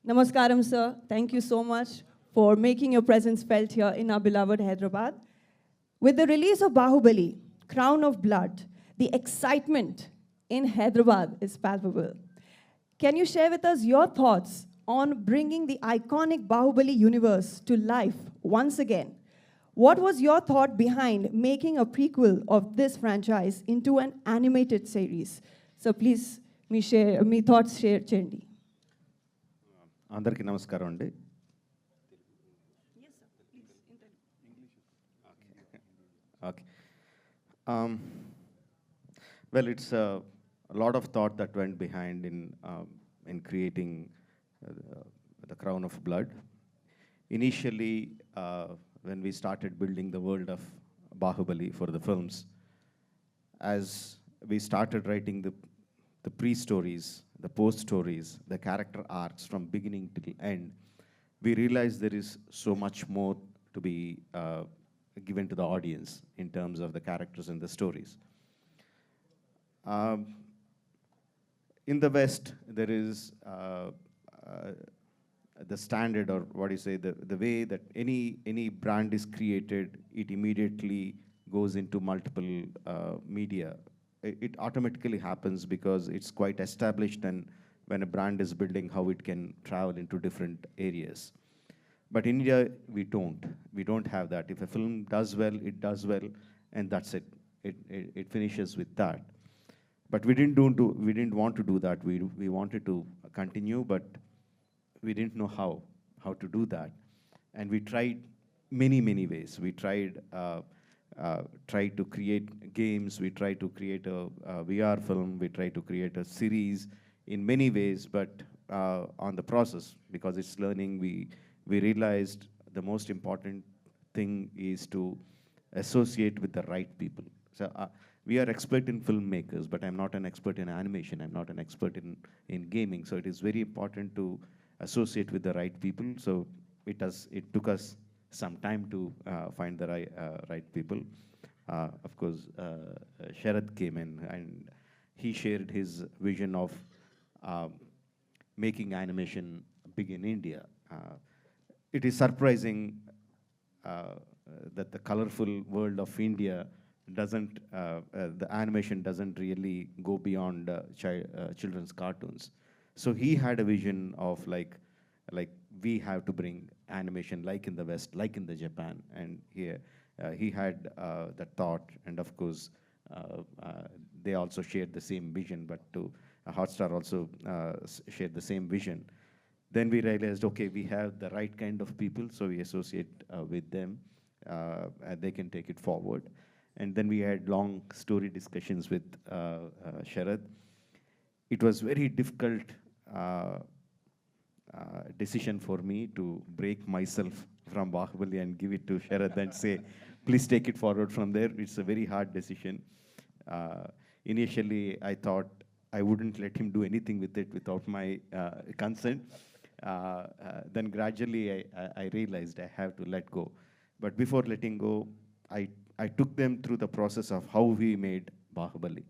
Namaskaram, sir. Thank you so much for making your presence felt here in our beloved Hyderabad. With the release of Bahubali, Crown of Blood, the excitement in Hyderabad is palpable. Can you share with us your thoughts on bringing the iconic Bahubali universe to life once again? What was your thought behind making a prequel of this franchise into an animated series? So please, me thoughts share చేయండి. అందరికీ నమస్కారం అండి. Okay. Well, it's a lot of thought that went behind in creating the Crown of Blood. Initially, when we started building the world of Bahubali for the films, as we started writing the pre-stories, the post-stories, the character arcs from beginning till end, we realized there is so much more to be given to the audience in terms of the characters and the stories. In the West, there is the standard, or what do you say, the way that any brand is created, it immediately goes into multiple media. It automatically happens because it's quite established, and when a brand is building, how it can travel into different areas. But in India, we don't have that. If a film does well, it does well, and that's it. It finishes with that. But we didn't want to do that. We wanted to continue, but we didn't know how to do that. And we tried many ways. We tried to create games, we tried to create a VR film, we tried to create a series in many ways, but on the process, because it's learning, we realized the most important thing is to associate with the right people. So we are expert in filmmakers, but I'm not an expert in animation, I'm not an expert in gaming, so it is very important to associate with the right people. So it took us some time to find the right people. Of course, Sharad came in and he shared his vision of making animation big in India. It is surprising that the colorful world of India the animation doesn't really go beyond children's cartoons. So he had a vision of like we have to bring animation like in the West, like in the Japan, and here he had that thought, and of course they also shared the same vision, but Hotstar also shared the same vision. Then we realized, okay, we have the right kind of people, so we associate with them, and they can take it forward. And then we had long story discussions with Sharad. It was very difficult decision for me to break myself from Bahubali and give it to Sharad and say, please take it forward from there. It's a very hard decision. Initially, I thought I wouldn't let him do anything with it without my consent. Then gradually, I realized I have to let go. But before letting go, I took them through the process of how we made Bahubali.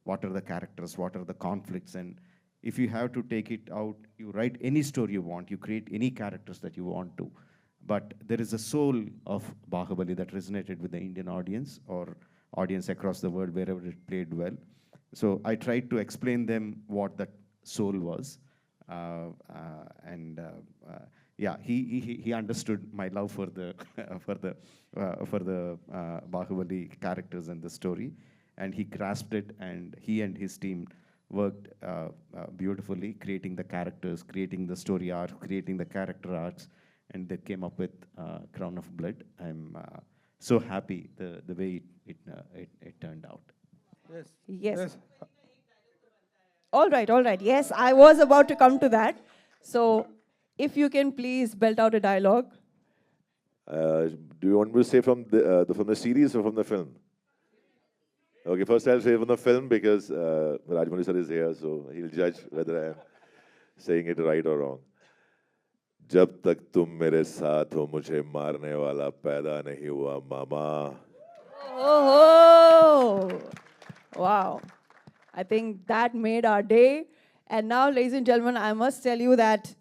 What are the characters? What are the conflicts? And if you have to take it out, you write any story you want, you create any characters that you want to. But there is a soul of Bahubali that resonated with the Indian audience or audience across the world, wherever it played well. So I tried to explain them what that soul was. Yeah, he understood my love for the Bahubali characters and the story, and he grasped it, and he and his team worked beautifully, creating the characters, creating the story arc, creating the character arcs, and they came up with Crown of Blood. I'm so happy the way it turned out. Yes. All right. Yes, I was about to come to that. So if you can please belt out a dialogue. Do you want me to say from the series or from the film? Okay, first I'll say from the film because Rajamouli sir is here, so he'll judge whether I am saying it right or wrong. जब तक तुम मेरे साथ हो मुझे मारने वाला पैदा नहीं हुआ मामा. Oh, wow. I think that made our day. And now, ladies and gentlemen, I must tell you that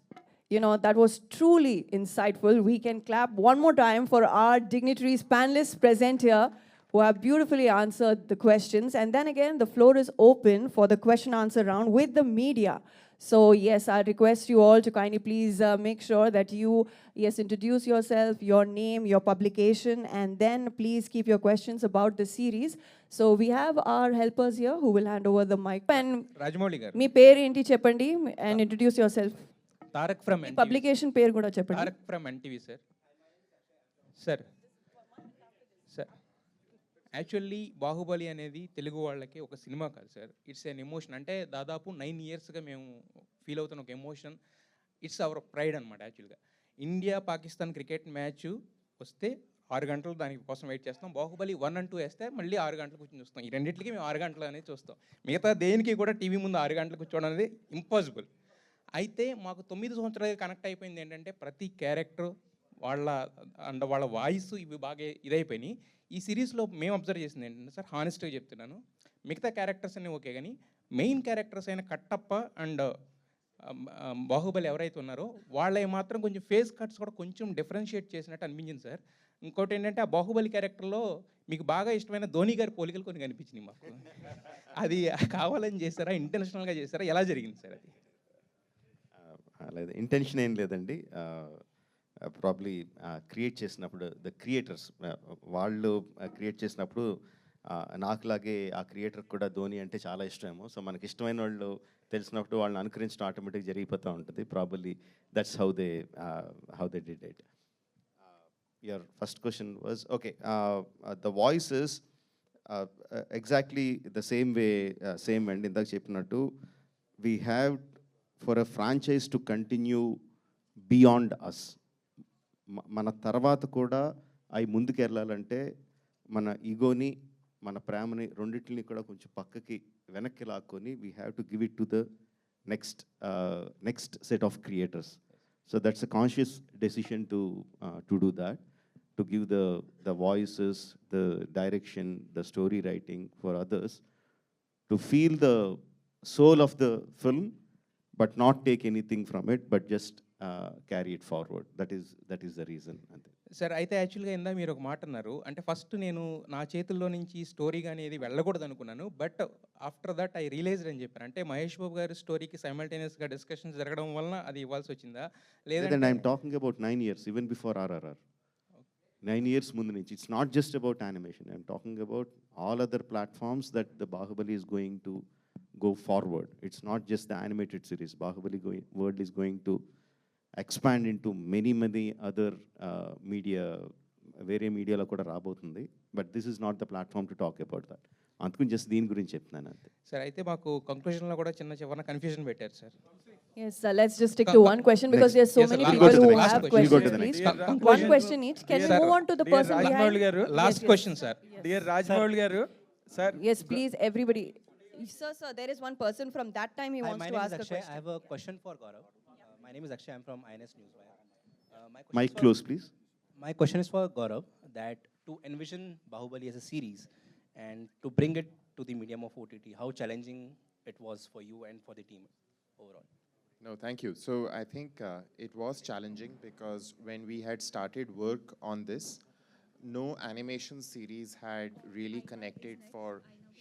You know, that was truly insightful. We can clap one more time for our dignitaries, panelists present here, who have beautifully answered the questions. And then again, the floor is open for the question answer round with the media. So yes, I request you all to kindly please make sure that you, yes, introduce yourself, your name, your publication, and then please keep your questions about the series. So we have our helpers here who will hand over the mic. And Rajamouli garu. మీ పేరు ఏంటి చెప్పండి and introduce yourself. Tarak from me NTV. Publication పేరు కూడా చెప్పండి. Tarak from NTV, sir. Sir. Sir. Actually Baahubali అనేది తెలుగు వాళ్ళకి ఒక cinema కాదు సార్. It's an emotion. అంటే దాదాపు 9 yearsగా మేము ఫీల్ అవుతున్న ఒక ఎమోషన్. ఇట్స్ అవర్ ప్రైడ్ అనమాట యాక్చువల్గా. ఇండియా పాకిస్తాన్ క్రికెట్ మ్యాచ్ వస్తే 6 గంటలు దాని కోసం వెయిట్ చేస్తాం. బాహుబలి 1 and 2 వేస్తే మళ్ళీ 6 గంటలు కూర్చొని చూస్తాం. ఈ రెండింటికి మేము 6 గంటలు అనేది చూస్తాం. మిగతా దేనికి కూడా టీవీ ముందు 6 గంటలు కూర్చోవడం అనేది ఇంపాసిబుల్. అయితే మాకు 9 సంవత్సరాలుగా కనెక్ట్ అయిపోయింది ఏంటంటే ప్రతి క్యారెక్టర్ వాళ్ళ వాయిస్ ఇవి బాగా ఇదైపోయినాయి. ఈ సిరీస్లో మేము అబ్జర్వ్ చేసింది ఏంటంటే సార్, హానెస్ట్గా చెప్తున్నాను, మిగతా క్యారెక్టర్స్ అన్నీ ఓకే, కానీ మెయిన్ క్యారెక్టర్స్ అయిన కట్టప్ప అండ్ బాహుబలి ఎవరైతే ఉన్నారో వాళ్ళవి మాత్రం కొంచెం ఫేస్ కట్స్ కూడా కొంచెం డిఫరెన్షియేట్ చేసినట్టు అనిపించింది సార్. ఇంకోటి ఏంటంటే ఆ బాహుబలి క్యారెక్టర్లో మీకు బాగా ఇష్టమైన ధోని గారి పోలికలు కొన్ని కనిపించినాయి మాకు. అది కావాలని చేశారా, ఇంటెన్షనల్గా చేశారా, ఎలా జరిగింది సార్ అది? లేదు, ఇంటెన్షన్ ఏం లేదండి. ప్రాబ్లీ క్రియేట్ చేసినప్పుడు ద క్రియేటర్స్ వాళ్ళు క్రియేట్ చేసినప్పుడు నాకులాగే ఆ క్రియేటర్ కూడా ధోని అంటే చాలా ఇష్టమేమో. సో మనకి ఇష్టమైన వాళ్ళు తెలిసినప్పుడు వాళ్ళని అనుకరించడం ఆటోమేటిక్గా జరిగిపోతూ ఉంటుంది. Probably that's how they did it. Your first question was okay, the voice is exactly the same and ఇందాక చెప్పినట్టు we have for a franchise to continue beyond us. మన తర్వాత కూడా అవి ముందుకు వెళ్ళాలంటే మన ఈగోని, మన ప్రేమని రెండింటిని కూడా కొంచెం పక్కకి వెనక్కి లాక్కొని we have to give it to the next set of creators. So that's a conscious decision to do that, to give the voices, the direction, the story writing for others, to feel the soul of the film, but not take anything from it, but just carry it forward. That is the reason. Sir, అయితే యాక్చువల్గా ఇందా మీరు ఒక మాట అన్నారు, అంటే first నేను నా చేతుల్లో నుంచి స్టోరీ కానీ ఏది వెళ్ళకూడదు అనుకున్నాను, but after that I realised అని చెప్పాను. అంటే మహేష్ బాబు గారి స్టోరీకి సైమల్టేనియస్గా డిస్కషన్స్ జరగడం వలన అది ఇవ్వాల్సి వచ్చిందా? లేదంటే I'm talking about 9 years, even before RRR. 9 years ముందు నుంచి. It's not just about animation. I'm talking about all other platforms that the Bahubali is going to go forward. It's not just the animated series. Bahubali world is going to expand into many other media, వేరే మీడియాలో కూడా రాబోతుంది. But this is not the platform to talk about that. అందుకని just దీని గురించి చెప్తున్నాను అంతే. Sir, అయితే మాకు కంక్లూజన్లో కూడా చిన్న కన్ఫ్యూజన్ పెట్టారు sir. Yes, sir. Let's just stick to one question because there's so many people who have questions. Please, one question each. Can we move on to the person behind? Last question, sir. Dear Rajamouli garu, sir. Yes, please, everybody. Sir, there is one person from that time he wants to ask a question. I have a question for Gaurav. My name is Akshay. I'm from INS Newswire. Mic close, please. My question is for Gaurav, that to envision Bahubali as a series and to bring it to the medium of OTT, how challenging it was for you and for the team overall? No, thank you. So I think it was challenging because when we had started work on this, no animation series had really connected for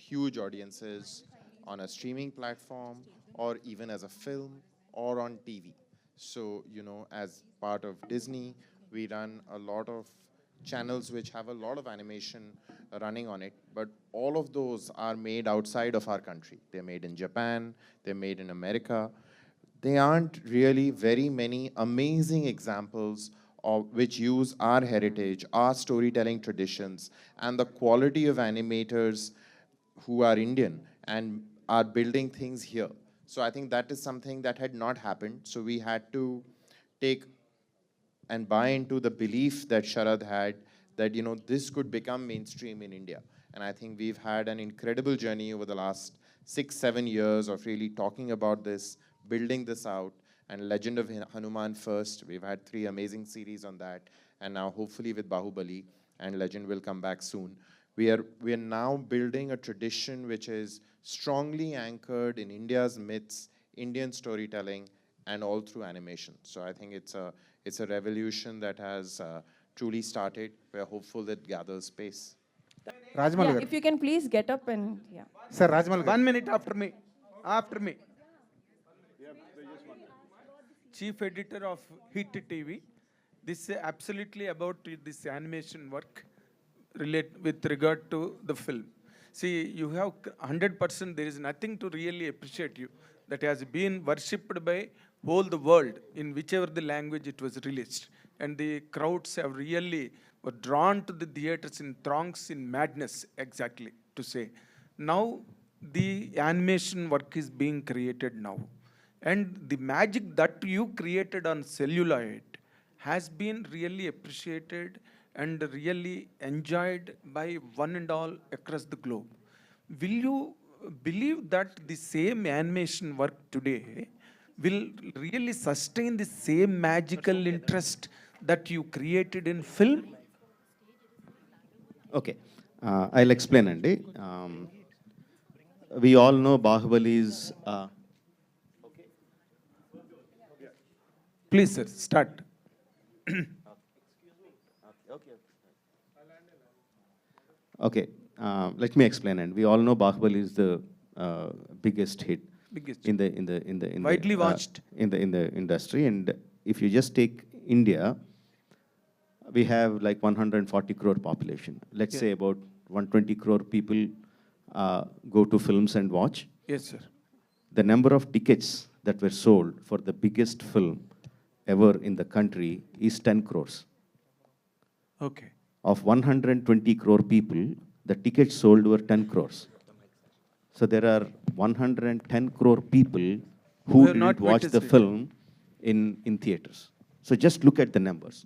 huge audiences on a streaming platform or even as a film or on TV. So, you know, as part of Disney, we run a lot of channels which have a lot of animation running on it, but all of those are made outside of our country. They're made in Japan, they're made in America. They aren't really very many amazing examples of which use our heritage, our storytelling traditions, and the quality of animators who are Indian and are building things here. So I think that is something that had not happened. So we had to take and buy into the belief that Sharad had that, you know, this could become mainstream in India. And I think we've had an incredible journey over the last 6-7 years of really talking about this, building this out, and Legend of Hanuman first. We've had 3 amazing series on that, and now hopefully with Bahubali, and Legend will come back soon. We are now building a tradition which is strongly anchored in India's myths, Indian storytelling, and all through animation. So I think it's a revolution that has truly started. We're hopeful that gathers pace. Rajamouli Yeah, గారు if you can please get up and, yeah. Sir Rajamouli గారు 1 minute after me. After me. Chief editor of Hit TV. This is absolutely about this animation work with regard to the film. See, you have 100%, there is nothing to really appreciate you that has been worshipped by whole the world in whichever the language it was released. And the crowds have really were drawn to the theaters in throngs, in madness, exactly to say. Now, the animation work is being created now. And the magic that you created on celluloid has been really appreciated and really enjoyed by one and all across the globe. Will you believe that the same animation work today will really sustain the same magical interest that you created in film? Okay, I'll explain, Andy. We all know Bahubali is. Please, sir, start. Okay, let me explain. And we all know Bahubali is the biggest hit Biggest. in the Widely watched. in the industry. And if you just take India, we have like 140 crore population. Let's Yeah. say about 120 crore people go to films and watch. Yes, sir. The number of tickets that were sold for the biggest film ever in the country is 10 crores. Okay. Of 120 crore people, the tickets sold were 10 crores. So there are 110 crore people who have not didn't watch the witnessed it. film in theaters. So just look at the numbers.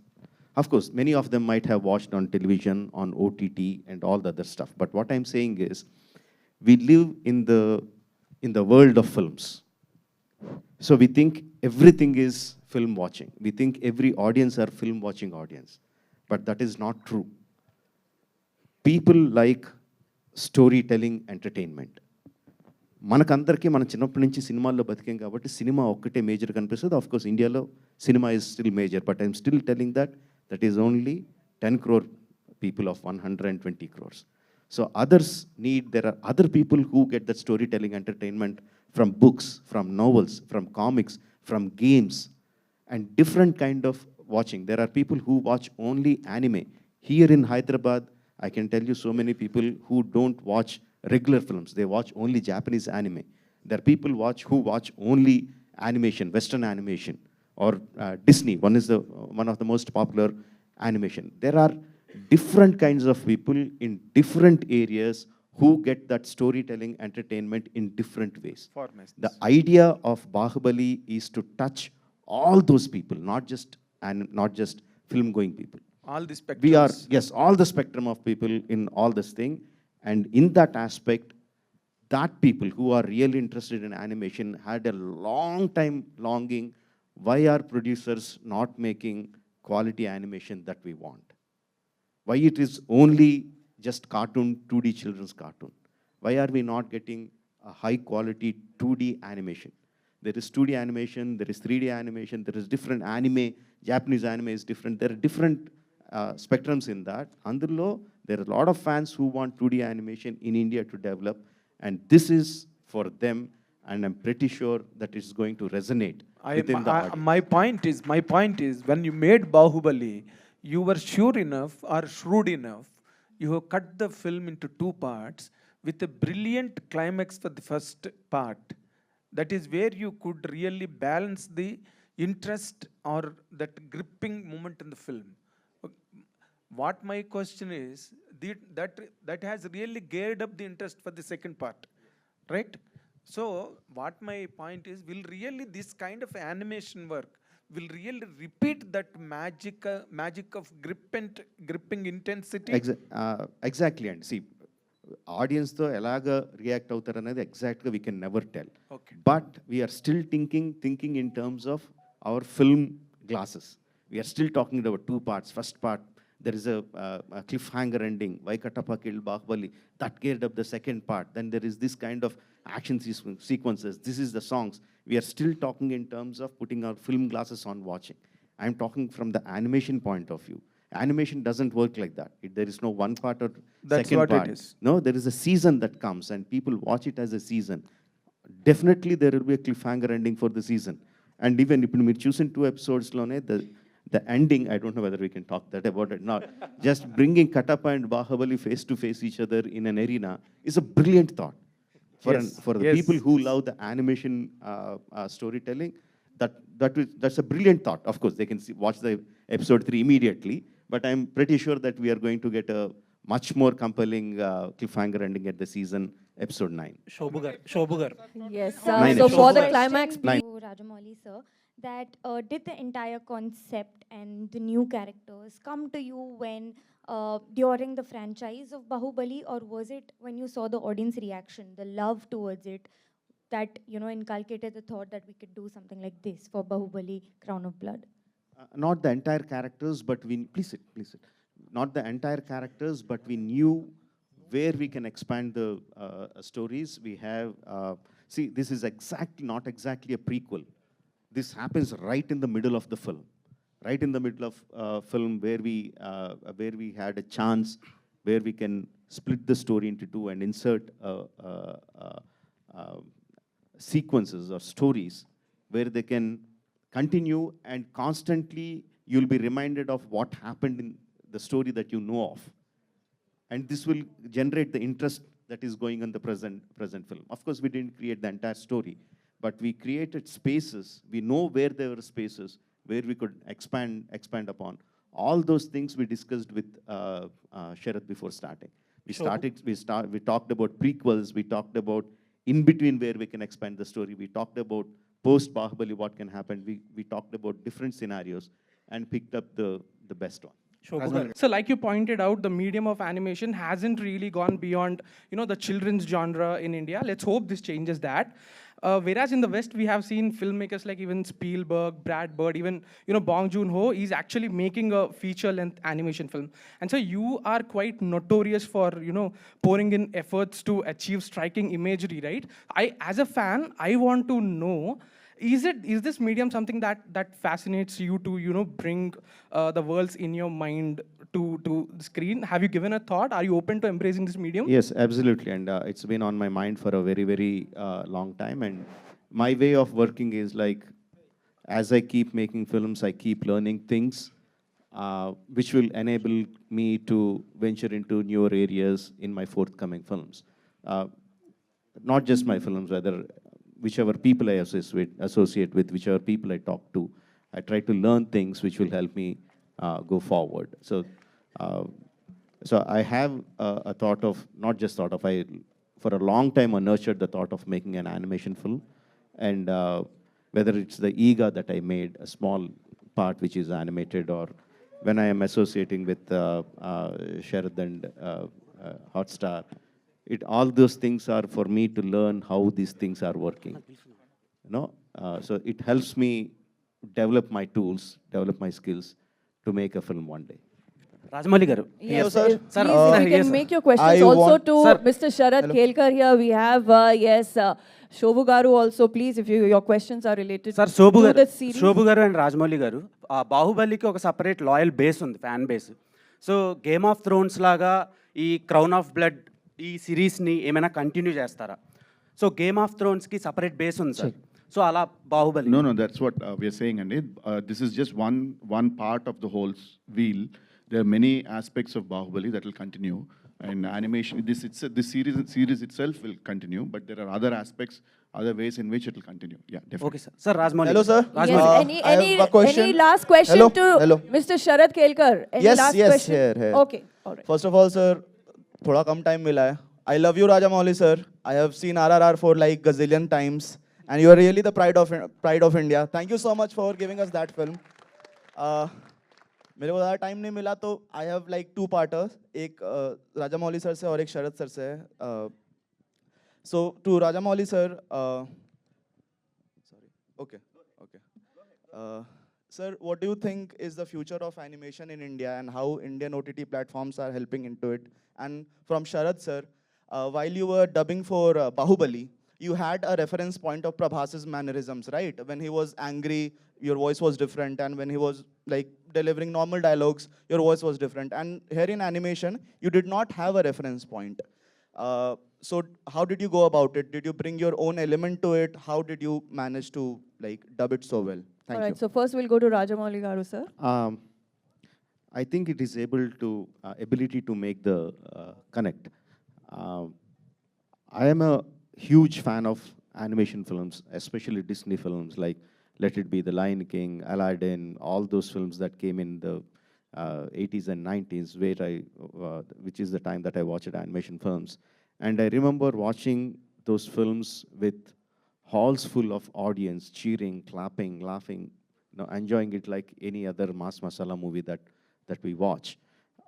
Of course, many of them might have watched on television, on OTT, and all the other stuff. But what I'm saying is, we live in the world of films. So we think everything is film watching. We think every audience are film watching audience. But that is not true. People like storytelling entertainment. మనకందరికీ మన చిన్నప్పటి నుంచి సినిమాల్లో బతికాం కాబట్టి cinema ఒక్కటే major కనిపిస్తుంది. Of course ఇండియాలో cinema is still major, but I'm still telling that is only 10 crore people of 120 crores. So others there are other people who get that storytelling entertainment from books, from novels, from comics, from games, and different kind of watching. There are people who watch only anime. Here in Hyderabad, I can tell you so many people who don't watch regular films. They watch only Japanese anime. There are people who watch only animation, Western animation, or Disney. One of the most popular animation. There are different kinds of people in different areas who get that storytelling entertainment in different ways. Formats. The idea of Bahubali is to touch all those people, not just film-going people. All the We are, spectrums. yes, all the spectrum of people in all this thing. And in that aspect, that people who are really interested in animation had a long time longing, why are producers not making quality animation that we want? Why it is only just cartoon, 2D children's cartoon? Why are we not getting a high quality 2D animation? There is 2D animation, there is 3D animation, there is different anime. Japanese anime is different. There are different spectrums in that. Andurlo, there are a lot of fans who want 2D animation in India to develop, and this is for them, and I'm pretty sure that it's going to resonate within the audience. My point is, when you made Bahubali, you were sure enough or shrewd enough, you have cut the film into 2 parts with a brilliant climax for the first part. That is where you could really balance the interest or that gripping moment in the film. What my question is, that has really geared up the interest for the second part, right? So what my point is, will really this kind of animation work will really repeat that magic of gripping intensity? Exactly. And see, audience తో ఎలాగా react అవుతారు అనేది ఎగ్జాక్ట్గా we can never tell. Okay. But we're still thinking in terms of our film glasses. We're still talking about 2 parts. First part, there is a cliffhanger ending. Vaikatappa killed Bahubali. That geared up the second part. Then there is this kind of action sequences. This is the songs. we are still talking in terms of putting our film glasses on watching. I'm talking from the animation point of view. Animation doesn't work like that. There is no one part or That's second what it part. is. No, there is a season that comes and people watch it as a season. Definitely there will be a cliffhanger ending for the season. And even if you choose in 2 episodes, the ending, I don't know whether we can talk that about it now, just bringing Katappa and Bahubali face to face each other in an arena is a brilliant thought. For the Yes. people who love the animation storytelling, that's a brilliant thought. Of course, they can watch the episode 3 immediately, but I'm pretty sure that we are going to get a much more compelling cliffhanger ending at the season episode 9. Shobhugar. Yes, Nine so for the episodes. climax, Nine. To Rajamouli sir, that did the entire concept and the new characters come to you when during the franchise of Bahubali, or was it when you saw the audience reaction, the love towards it, that inculcated the thought that we could do something like this for Bahubali, Crown of Blood? Not the entire characters, but please sit. Not the entire characters, but we knew where we can expand the stories. We have, see, this is not exactly a prequel. This happens right in the middle of the film. Right in the middle of film where we had a chance, where we can split the story into 2 and insert sequences or stories where they can continue and constantly you'll be reminded of what happened in the story that you know of. And this will generate the interest that is going on the present film. Of course, we didn't create the entire story, but we created spaces. We know where there were spaces where we could expand upon. All those things we discussed with Sharad before starting. We talked about prequels, we talked about in between where we can expand the story, we talked about post Bahubali what can happen, we talked about different scenarios and picked up the best one. So like you pointed out, the medium of animation hasn't really gone beyond, the children's genre in India. Let's hope this changes that. Whereas in the West, we have seen filmmakers like even Spielberg, Brad Bird, even, Bong Joon-ho is actually making a feature-length animation film. And so you are quite notorious for, pouring in efforts to achieve striking imagery, right? As a fan, I want to know, is this medium something that fascinates you to, bring the worlds in your mind to the screen? Have you given a thought? Are you open to embracing this medium? Yes, absolutely. And it's been on my mind for a very, very long time. And my way of working is like, as I keep making films, I keep learning things which will enable me to venture into newer areas in my forthcoming films. Not just my films, whether whichever people I associate with, whichever people I talk to, I try to learn things which will help me go forward. So I have a thought of, not just thought of, for a long time I nurtured the thought of making an animation film. And whether it's the Ega that I made, a small part which is animated, or when I am associating with Sharad and Hotstar, all those things are for me to learn how these things are working. So it helps me develop my tools, develop my skills to make a film one day. Rajamouli garu. Yes, sir. Please, Sir, you can make your questions I also want- to Sir. Mr. Sharad Kelkar here. We have, Shobhu Garu also. Please, if your questions are related Sir, to Shobhu the series. garu and Rajamouli garu, Bahubaliki oka separate loyal base undi, fan base. So Game of Thrones laga ee Crown of Blood ee series ni emaina continue chestara. So Game of Thrones ki separate base undi sir. So ala Bahubali. No, that's what we are saying, and this is just one part of the whole wheel. There are many aspects of Bahubali that will continue, and animation. This series itself will continue, but there are other aspects, other ways in which it will continue. Yeah, definitely. Okay, sir. Sir, Rajamouli. Hello, sir. Yes, I have a question. any last question Hello, to hello. Mr. Sharad Kelkar? Any last question? here. Okay, all right. First of all, sir, थोड़ा कम time मिला है. I love you, Rajamouli, sir. I have seen RRR for like gazillion times, and you are really the pride of India. Thank you so much for giving us that film. मेरे को ज़्यादा time नहीं मिला, तो I have like 2 पार्टर्स, एक Rajamouli sir से और एक शरद सर से है. So to Rajamouli sir, sir, what do you think is the future of animation in India and how Indian OTT platforms are helping into it? And from Sharad sir, while you were dubbing for Bahubali, you had a reference point of Prabhas's mannerisms, right? When he was angry, your voice was different, and when he was like delivering normal dialogues, your voice was different. And here in animation, you did not have a reference point. So how did you go about it? Did you bring your own element to it? How did you manage to like dub it so well? Thank All right, you. so first we'll go to Rajamouli Garu, sir. I think it is ability to make the connect. I am a huge fan of animation films, especially Disney films like Let It Be, The Lion King, Aladdin, all those films that came in the 80s and 90s, which is the time that I watched animation films. And I remember watching those films with halls full of audience cheering, clapping, laughing, enjoying it like any other mass masala movie that we watch.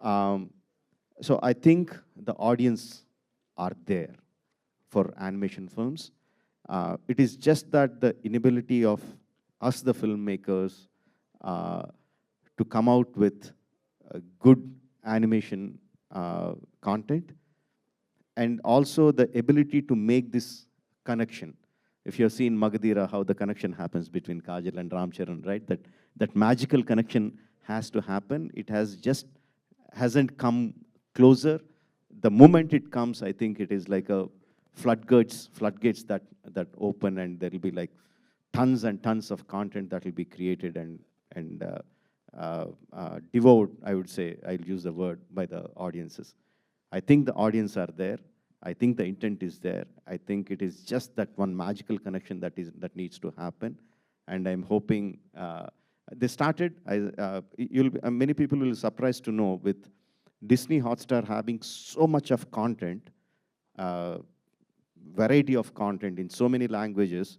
So I think the audience are there for animation films. It is just that the inability of us, the filmmakers, to come out with good animation content, and also the ability to make this connection. If you have seen Magadira, how the connection happens between Kajal and Ram Charan, right? That magical connection has to happen. It hasn't come closer. The moment it comes, I think it is like a floodgates that open, and there will be like tons and tons of content that will be created and devoured, I would say, I'll use the word, by the audiences. I think the audience are there. I think the intent is there. I think it is just that one magical connection that needs to happen. And I'm hoping they started. Many people will be surprised to know, with Disney Hotstar having so much of content, variety of content in so many languages,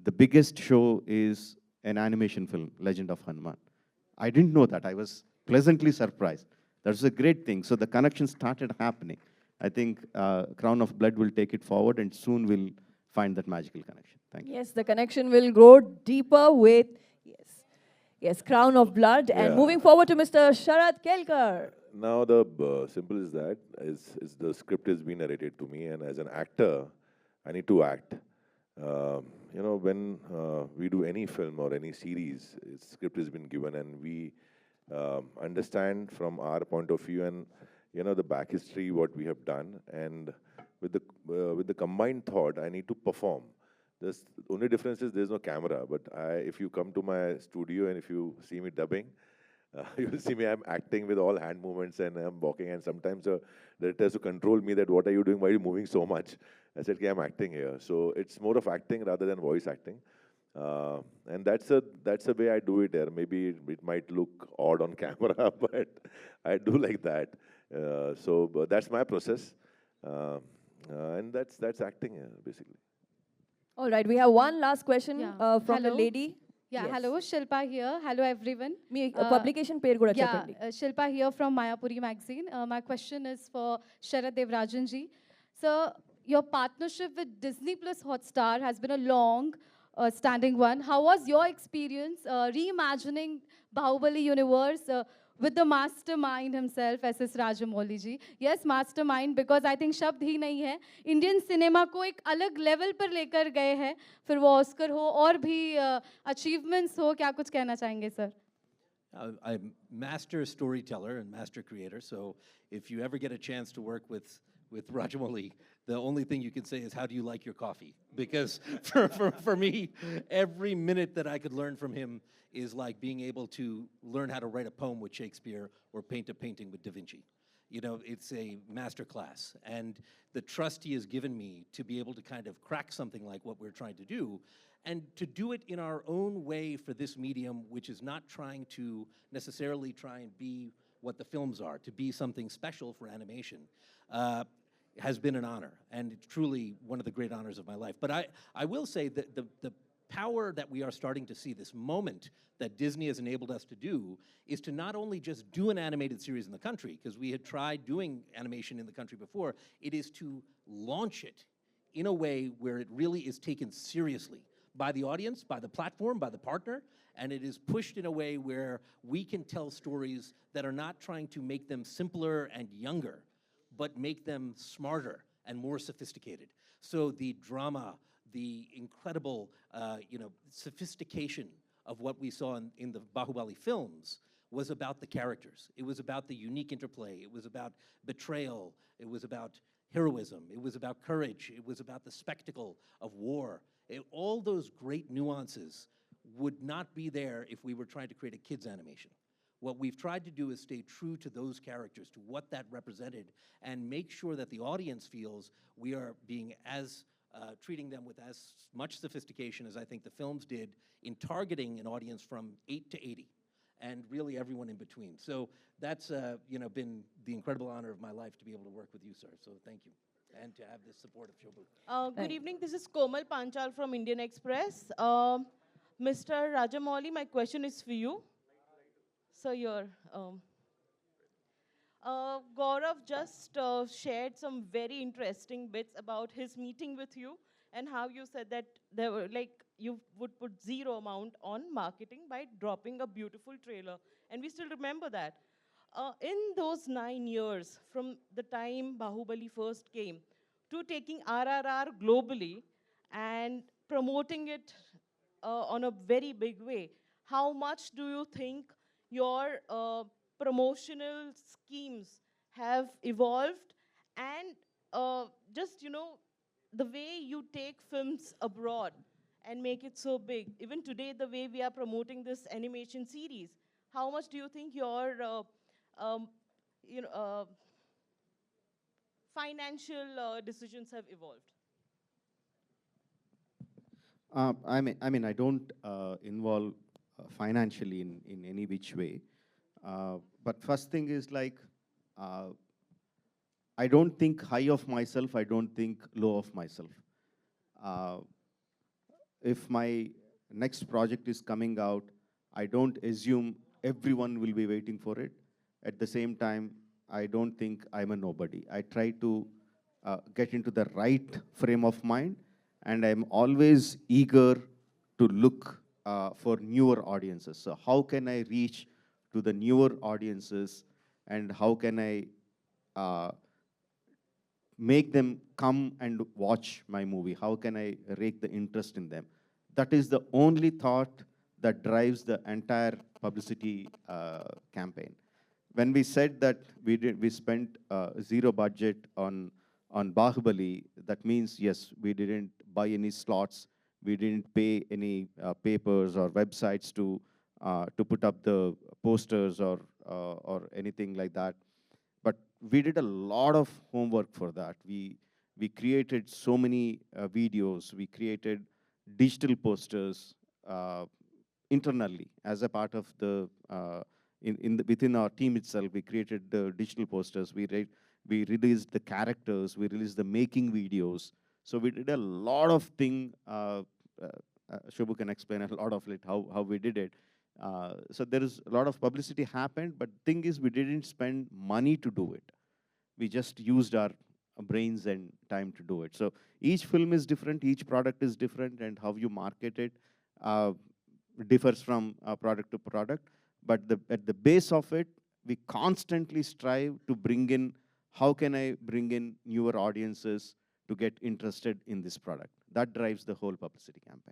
the biggest show is an animation film, Legend of Hanuman. I didn't know that. I was pleasantly surprised. That's a great thing. So the connection started happening. I think Crown of Blood will take it forward, and soon we'll find that magical connection. Thank you. Yes, the connection will grow deeper with, yes, Crown of Blood. And moving forward to Mr. Sharad Kelkar. Now the simple is that is the script has been narrated to me, and as an actor, I need to act. When we do any film or any series, script has been given, and we understand from our point of view and the back history what we have done, and with the combined thought, I need to perform. The only difference is there's no camera, but if you come to my studio and if you see me dubbing, you will see me, I'm acting with all hand movements and I'm walking, and sometimes the director has to control me that what are you doing, why are you moving so much? I said, okay, I'm acting here. So it's more of acting rather than voice acting. And that's the way I do it there. Maybe it might look odd on camera, but I do like that. But that's my process. And that's acting, basically. All right, we have one last question from the lady. Yeah, Yes. hello, Shilpa here. Hello, everyone. Publication pair kuda cheppandi. Shilpa here from Mayapuri magazine. My question is for Sharad Devarajan ji. So, your partnership with Disney Plus Hotstar has been a long standing one. How was your experience reimagining Bahubali universe with the mastermind himself, S.S. Rajamouli ji? Yes, mastermind, because I think शब्द ही नहीं है. Indian cinema को एक अलग level पर लेकर गए हैं. फिर वो Oscar हो और भी achievements हो, क्या कुछ कहना चाहेंगे sir? I'm master storyteller and master creator, so if you ever get a chance to work with Rajamouli, the only thing you can say is, how do you like your coffee? Because for me, every minute that I could learn from him is like being able to learn how to write a poem with Shakespeare or paint a painting with Da Vinci. It's a master class. And the trust he has given me to be able to kind of crack something like what we're trying to do, and to do it in our own way for this medium, which is not trying to necessarily try and be what the films are, to be something special for animation, has been an honor, and it's truly one of the great honors of my life. But I will say that the power that we are starting to see, this moment that Disney has enabled us to do, is to not only just do an animated series in the country, because we had tried doing animation in the country before, it is to launch it in a way where it really is taken seriously by the audience, by the platform, by the partner, and it is pushed in a way where we can tell stories that are not trying to make them simpler and younger, but make them smarter and more sophisticated. So the drama, the incredible, sophistication of what we saw in the Bahubali films was about the characters. It was about the unique interplay. It was about betrayal. It was about heroism. It was about courage. It was about the spectacle of war. All those great nuances would not be there if we were trying to create a kids animation. What we've tried to do is stay true to those characters, to what that represented, and make sure that the audience feels we are being as treating them with as much sophistication as I think the films did in targeting an audience from 8 to 80, and really everyone in between. So that's been the incredible honor of my life to be able to work with you, sir. So thank you, and to have the support of Shobhu. Good evening. This is Komal Panchal from Indian Express. Mr. Rajamouli, my question is for you. So Gaurav just shared some very interesting bits about his meeting with you and how you said that there were you would put zero amount on marketing by dropping a beautiful trailer, and we still remember that. In those 9 years, from the time Bahubali first came to taking RRR globally and promoting it on a very big way, how much do you think your promotional schemes have evolved, and the way you take films abroad and make it so big? Even today, the way we are promoting this animation series, how much do you think your financial decisions have evolved? I don't involve financially in any which way. But first thing is I don't think high of myself, I don't think low of myself. If my next project is coming out, I don't assume everyone will be waiting for it. At the same time, I don't think I'm a nobody. I try to get into the right frame of mind, and I'm always eager to look for newer audiences. So how can I reach to the newer audiences, and how can I make them come and watch my movie? How can I rake the interest in them? That is the only thought that drives the entire publicity campaign. When we said that we spent zero budget on Bahubali, that means, yes, we didn't buy any slots, we didn't pay any papers or websites to put up the posters or anything like that. But we did a lot of homework for that. We created so many videos. We created digital posters internally as a part of the within our team itself. We created the digital posters. We released the characters. We released the making videos. So we did a lot of things. Shobhu can explain a lot of it, how we did it. So there is a lot of publicity happened, but thing is, we didn't spend money to do it. We just used our brains and time to do it. So each film is different, each product is different, and how you market it differs from product to product. But at the base of it, we constantly strive to bring in, how can I bring in newer audiences to get interested in this product? That drives the whole publicity campaign.